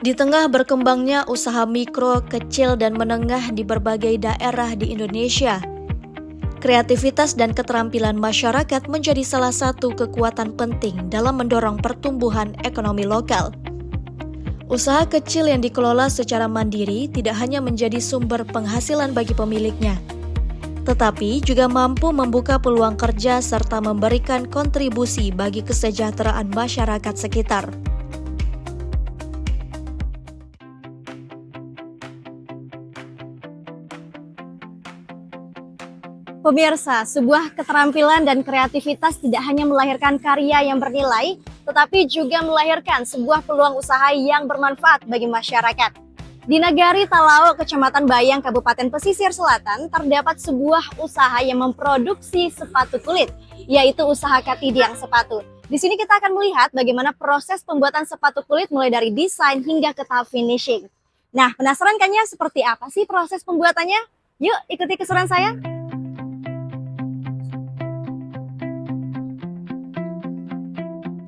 Di tengah berkembangnya usaha mikro, kecil, dan menengah di berbagai daerah di Indonesia, kreativitas dan keterampilan masyarakat menjadi salah satu kekuatan penting dalam mendorong pertumbuhan ekonomi lokal. Usaha kecil yang dikelola secara mandiri tidak hanya menjadi sumber penghasilan bagi pemiliknya, tetapi juga mampu membuka peluang kerja serta memberikan kontribusi bagi kesejahteraan masyarakat sekitar. Pemirsa, sebuah keterampilan dan kreativitas tidak hanya melahirkan karya yang bernilai, tetapi juga melahirkan sebuah peluang usaha yang bermanfaat bagi masyarakat. Di Nagari Talawa, Kecamatan Bayang, Kabupaten Pesisir Selatan, terdapat sebuah usaha yang memproduksi sepatu kulit, yaitu usaha Katidiang Sepatu. Di sini kita akan melihat bagaimana proses pembuatan sepatu kulit mulai dari desain hingga ke tahap finishing. Nah, penasaran kan ya seperti apa sih proses pembuatannya? Yuk ikuti keseruan saya.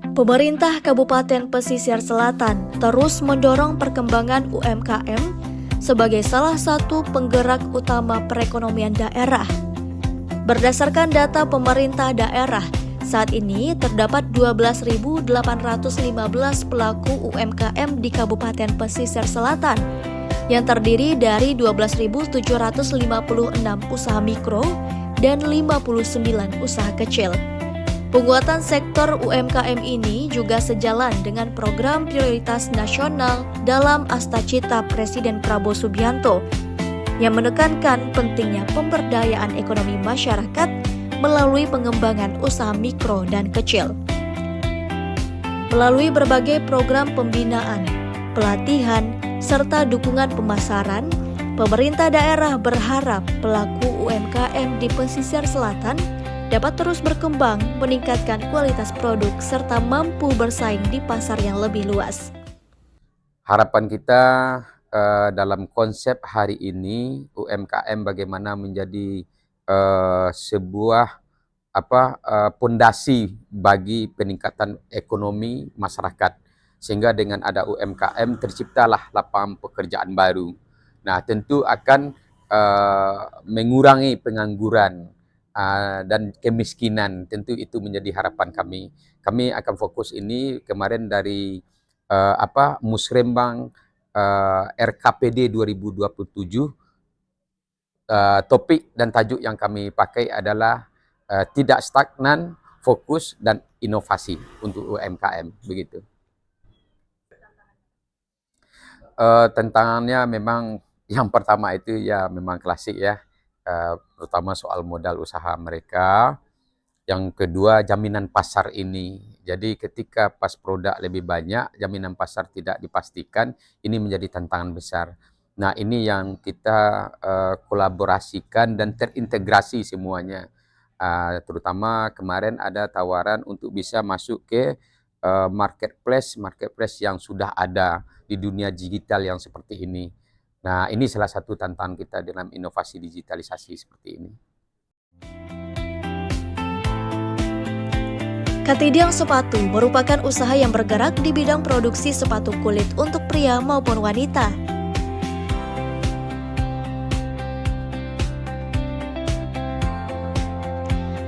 Pemerintah Kabupaten Pesisir Selatan terus mendorong perkembangan UMKM sebagai salah satu penggerak utama perekonomian daerah. Berdasarkan data pemerintah daerah, saat ini terdapat 12.815 pelaku UMKM di Kabupaten Pesisir Selatan yang terdiri dari 12.756 usaha mikro dan 59 usaha kecil. Penguatan sektor UMKM ini juga sejalan dengan program prioritas nasional dalam Astacita Presiden Prabowo Subianto yang menekankan pentingnya pemberdayaan ekonomi masyarakat melalui pengembangan usaha mikro dan kecil. Melalui berbagai program pembinaan, pelatihan, serta dukungan pemasaran, pemerintah daerah berharap pelaku UMKM di Pesisir Selatan dapat terus berkembang, meningkatkan kualitas produk, serta mampu bersaing di pasar yang lebih luas. Harapan kita dalam konsep hari ini, UMKM bagaimana menjadi sebuah pondasi bagi peningkatan ekonomi masyarakat. Sehingga dengan ada UMKM terciptalah lapangan pekerjaan baru. Nah, tentu akan mengurangi pengangguran dan kemiskinan. Tentu itu menjadi harapan kami. Kami akan fokus ini kemarin dari Musrembang RKPD 2027. Topik dan tajuk yang kami pakai adalah tidak stagnan, fokus dan inovasi untuk UMKM, begitu. Tantangannya memang yang pertama itu ya memang klasik ya. Terutama soal modal usaha mereka. Yang kedua, jaminan pasar ini. Jadi ketika pas produk lebih banyak, jaminan pasar tidak dipastikan, ini menjadi tantangan besar. Nah, ini yang kita kolaborasikan dan terintegrasi semuanya. Terutama kemarin ada tawaran untuk bisa masuk ke marketplace yang sudah ada di dunia digital yang seperti ini. Nah, ini salah satu tantangan kita dalam inovasi digitalisasi seperti ini. Katidiang Sepatu merupakan usaha yang bergerak di bidang produksi sepatu kulit untuk pria maupun wanita.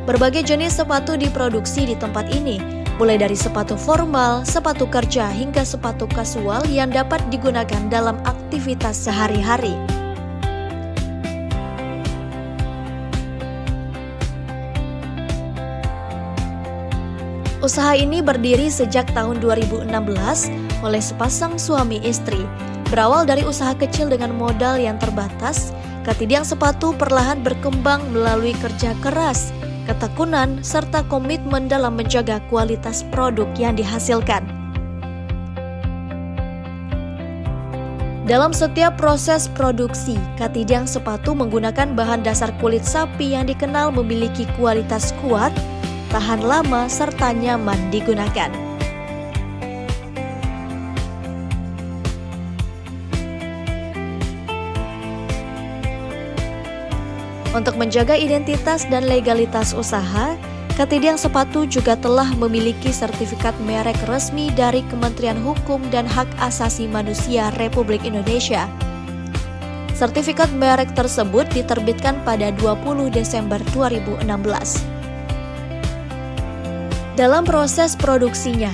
Berbagai jenis sepatu diproduksi di tempat ini, mulai dari sepatu formal, sepatu kerja, hingga sepatu kasual yang dapat digunakan dalam aktivitas sehari-hari. Usaha ini berdiri sejak tahun 2016 oleh sepasang suami istri. Berawal dari usaha kecil dengan modal yang terbatas, Katidiang Sepatu perlahan berkembang melalui kerja keras, ketekunan, serta komitmen dalam menjaga kualitas produk yang dihasilkan. Dalam setiap proses produksi, Katidiang Sepatu menggunakan bahan dasar kulit sapi yang dikenal memiliki kualitas kuat, tahan lama, serta nyaman digunakan. Untuk menjaga identitas dan legalitas usaha, Katidiang Sepatu juga telah memiliki sertifikat merek resmi dari Kementerian Hukum dan Hak Asasi Manusia Republik Indonesia. Sertifikat merek tersebut diterbitkan pada 20 Desember 2016. Dalam proses produksinya,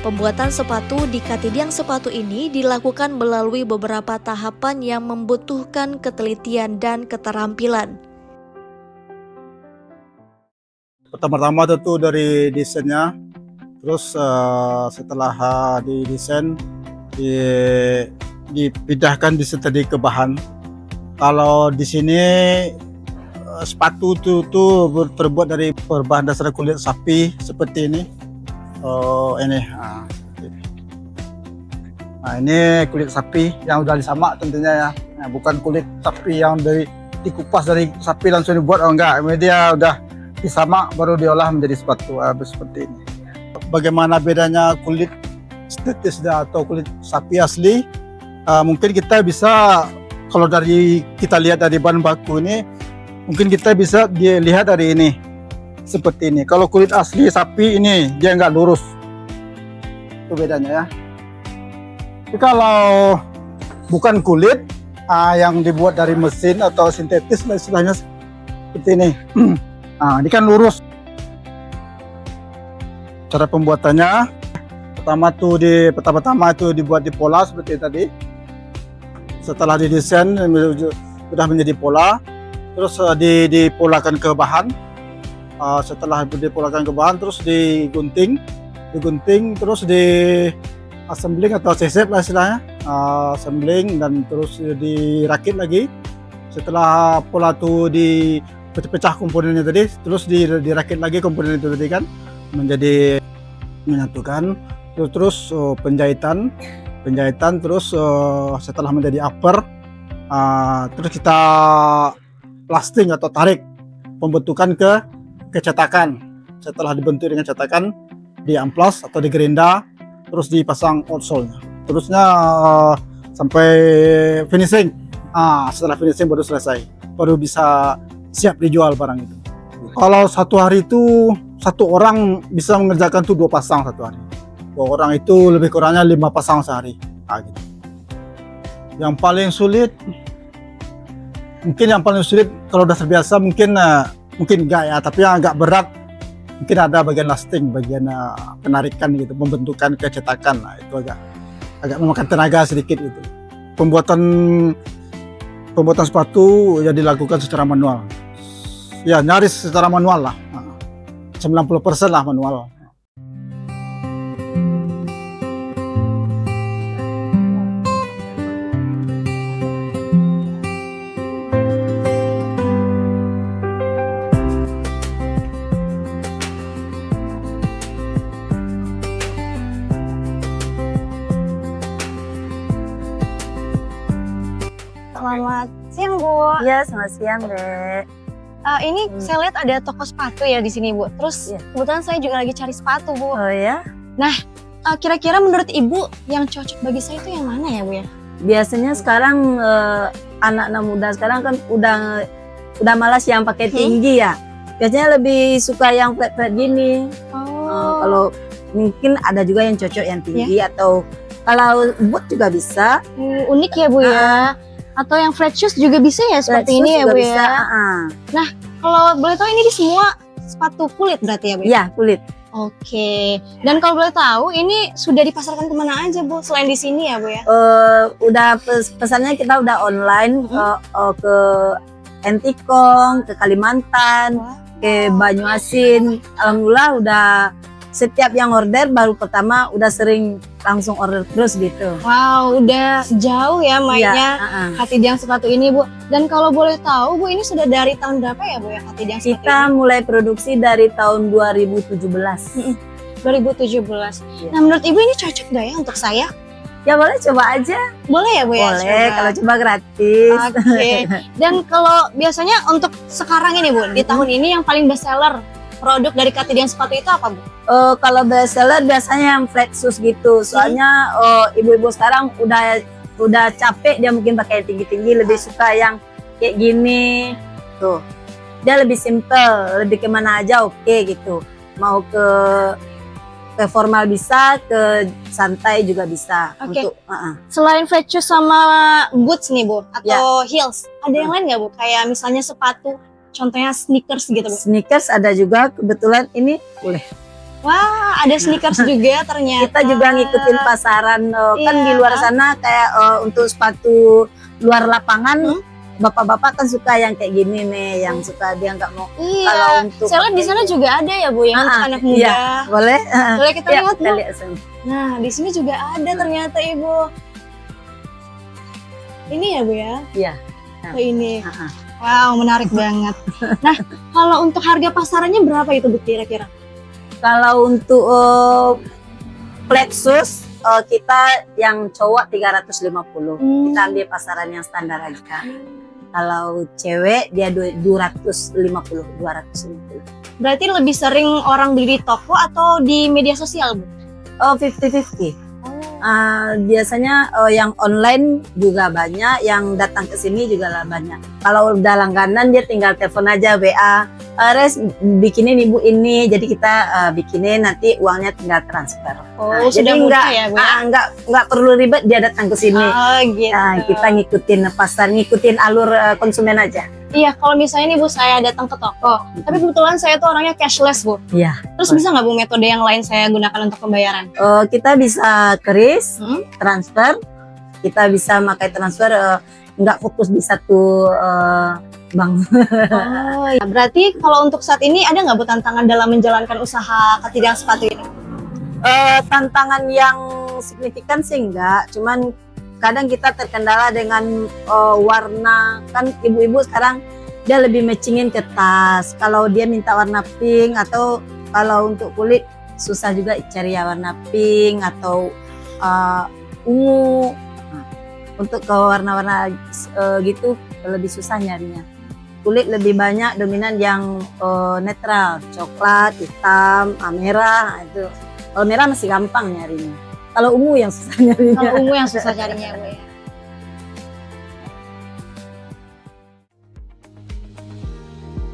pembuatan sepatu di Katidiang Sepatu ini dilakukan melalui beberapa tahapan yang membutuhkan ketelitian dan keterampilan. Pertama-tama tentu dari desainnya, terus setelah didesain, dipindahkan disetadi ke bahan. Kalau di sini sepatu itu terbuat dari berbahan dasar kulit sapi seperti ini. Ini kulit sapi yang udah disamak tentunya ya. Nah, bukan kulit sapi yang dikupas dari sapi langsung dibuat, enggak. Dia udah disamak baru diolah menjadi sepatu seperti ini. Bagaimana bedanya kulit sintetis atau kulit sapi asli? Mungkin kita bisa, kalau dari kita lihat dari bahan baku ini, mungkin kita bisa dilihat dari ini seperti ini. Kalau kulit asli sapi ini dia nggak lurus, itu bedanya ya. Tapi kalau bukan kulit yang dibuat dari mesin atau sintetis, istilahnya seperti ini. Ini kan lurus. Cara pembuatannya, pertama-tama itu dibuat di pola seperti tadi. Setelah didesain sudah menjadi pola, terus dipolakan ke bahan. Setelah dipolakan ke bahan, terus digunting, terus di assembling atau sesep lah istilahnya, assembling dan terus dirakit lagi. Setelah pola itu dipecah komponennya tadi, terus dirakit lagi komponen itu tadi kan, menjadi menyatukan, terus penjahitan, terus setelah menjadi upper, terus kita plasting atau tarik pembentukan ke cetakan. Setelah dibentuk dengan cetakan, di amplas atau di gerinda, terus dipasang outsole-nya. Terusnya sampai finishing. Setelah finishing baru selesai, baru bisa siap dijual barang itu. Kalau satu hari itu satu orang bisa mengerjakan tuh 2 pasang satu hari. 2 orang itu lebih kurangnya 5 pasang sehari. Gitu. Yang paling sulit kalau udah terbiasa mungkin enggak ya, tapi yang agak berat mungkin ada bagian lasting, bagian penarikan gitu, pembentukan kecetakan. Itu agak memakan tenaga sedikit itu. Pembuatan sepatu ya dilakukan secara manual. Ya nyaris secara manual lah. 90% lah manual. Selamat siang, Bu. Iya, selamat siang, Dek. Ini saya lihat ada toko sepatu ya di sini, Bu. Terus kebetulan saya juga lagi cari sepatu, Bu. Oh ya? Kira-kira menurut Ibu yang cocok bagi saya itu yang mana ya, Bu ya? Biasanya sekarang anak-anak muda sekarang kan udah malas yang pakai tinggi ya. Biasanya lebih suka yang flat-flat gini. Kalau mungkin ada juga yang cocok yang tinggi atau kalau boot juga bisa. Unik ya, Bu ya. Atau yang flat shoes juga bisa ya seperti ini ya, Bu ya. Nah, kalau boleh tahu ini semua sepatu kulit berarti ya, Bu? Iya, kulit. Oke. Dan kalau boleh tahu ini sudah dipasarkan kemana aja, Bu? Selain di sini ya, Bu ya? Udah pesannya kita udah online ke Entikong, ke Kalimantan, ke Banyuasin. Alhamdulillah udah setiap yang order baru pertama udah sering langsung order terus gitu. Wow, udah jauh ya mainnya Katidiang Sepatu ini, Bu. Dan kalau boleh tahu, Bu, ini sudah dari tahun berapa ya, Bu ya Katidiang Sepatu Kita ini? mulai produksi dari tahun 2017. 2017. Nah, menurut Ibu ini cocok nggak ya untuk saya? Ya boleh coba aja. Boleh ya, Bu ya? Boleh, kalau coba gratis. Oke. Dan kalau biasanya untuk sekarang ini, Bu, di tahun ini yang paling best seller produk dari Katidiang Sepatu itu apa, Bu? Kalau best seller biasanya yang flat shoes gitu. Soalnya ibu-ibu sekarang udah capek dia mungkin pakai tinggi-tinggi, lebih suka yang kayak gini. Tuh. Dia lebih simple, lebih kemana aja oke gitu. mau ke formal bisa, ke santai juga bisa. Oke. Untuk Selain flat shoes sama boots nih Bu, atau heels, ada yang lain nggak Bu? Kayak misalnya sepatu, contohnya sneakers gitu Bu. sneakers ada juga, kebetulan ini boleh. Wah, ada sneakers juga ternyata. Kita juga ngikutin pasaran kan Iya. di luar sana kayak untuk sepatu luar lapangan. Bapak-bapak kan suka yang kayak gini nih, yang suka dia nggak mau. Iya. Kalau untuk Saya lihat di sana juga ada ya Bu, yang untuk anak muda. Iya, boleh. Boleh kita Ya, lihat kita Bu? lihat sana. Nah, di sini juga ada ternyata Ibu. Ini ya Bu ya? Iya. Oh, ini. Heeh. Wow, menarik banget. Nah, kalau untuk harga pasarannya berapa itu Bu kira-kira? Kalau untuk flat shoes kita yang cowok 350. Kita ambil pasaran yang standar aja. Kalau cewek dia 250. Berarti lebih sering orang beli di toko atau di media sosial Bu? 50-50. Biasanya yang online juga banyak, yang datang ke sini juga lah banyak. Kalau udah langganan dia tinggal telepon aja WA, Res bikinin ibu ini, jadi kita bikinin, nanti uangnya tinggal transfer. Oh, jadi sudah mudah ya Bu? nggak perlu ribet dia datang ke sini. Oh, gitu. Kita ngikutin pasar, ngikutin alur konsumen aja. Iya, kalau misalnya nih Bu, saya datang ke toko, tapi kebetulan saya tuh orangnya cashless Bu. Iya. Terus bisa nggak Bu metode yang lain saya gunakan untuk pembayaran? Kita bisa kris, Hmm? transfer, kita bisa pakai transfer, nggak fokus di satu bank. Oh, ya. Berarti kalau untuk saat ini ada nggak Bu tantangan dalam menjalankan usaha ketidak sepatu ini? Tantangan yang signifikan sih enggak, cuman kadang kita terkendala dengan warna, kan ibu-ibu sekarang dia lebih matchingin ke tas. Kalau dia minta warna pink, atau kalau untuk kulit susah juga cari ya warna pink atau ungu. Nah, untuk ke warna-warna gitu lebih susah nyarinya. Kulit lebih banyak dominan yang netral, coklat, hitam, merah. Nah, itu kalau merah masih gampang nyarinya. Kalau ungu yang susah nyarinya. Kalau ungu yang susah carinya Bu ya.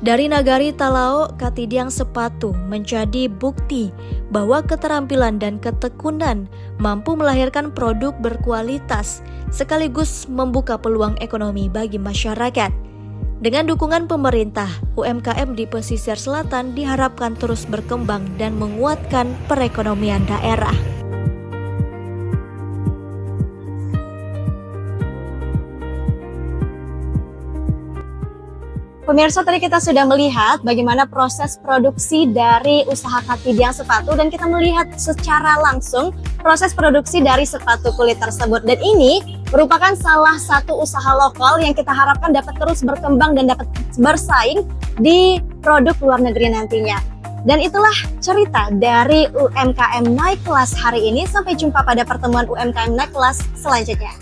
Dari Nagari Talao, Katidiang Sepatu menjadi bukti bahwa keterampilan dan ketekunan mampu melahirkan produk berkualitas sekaligus membuka peluang ekonomi bagi masyarakat. Dengan dukungan pemerintah, UMKM di pesisir selatan diharapkan terus berkembang dan menguatkan perekonomian daerah. Pemirsa, tadi kita sudah melihat bagaimana proses produksi dari usaha Katidiang Sepatu, dan kita melihat secara langsung proses produksi dari sepatu kulit tersebut. Dan ini merupakan salah satu usaha lokal yang kita harapkan dapat terus berkembang dan dapat bersaing di produk luar negeri nantinya. Dan itulah cerita dari UMKM Naik Kelas hari ini. Sampai jumpa pada pertemuan UMKM Naik Kelas selanjutnya.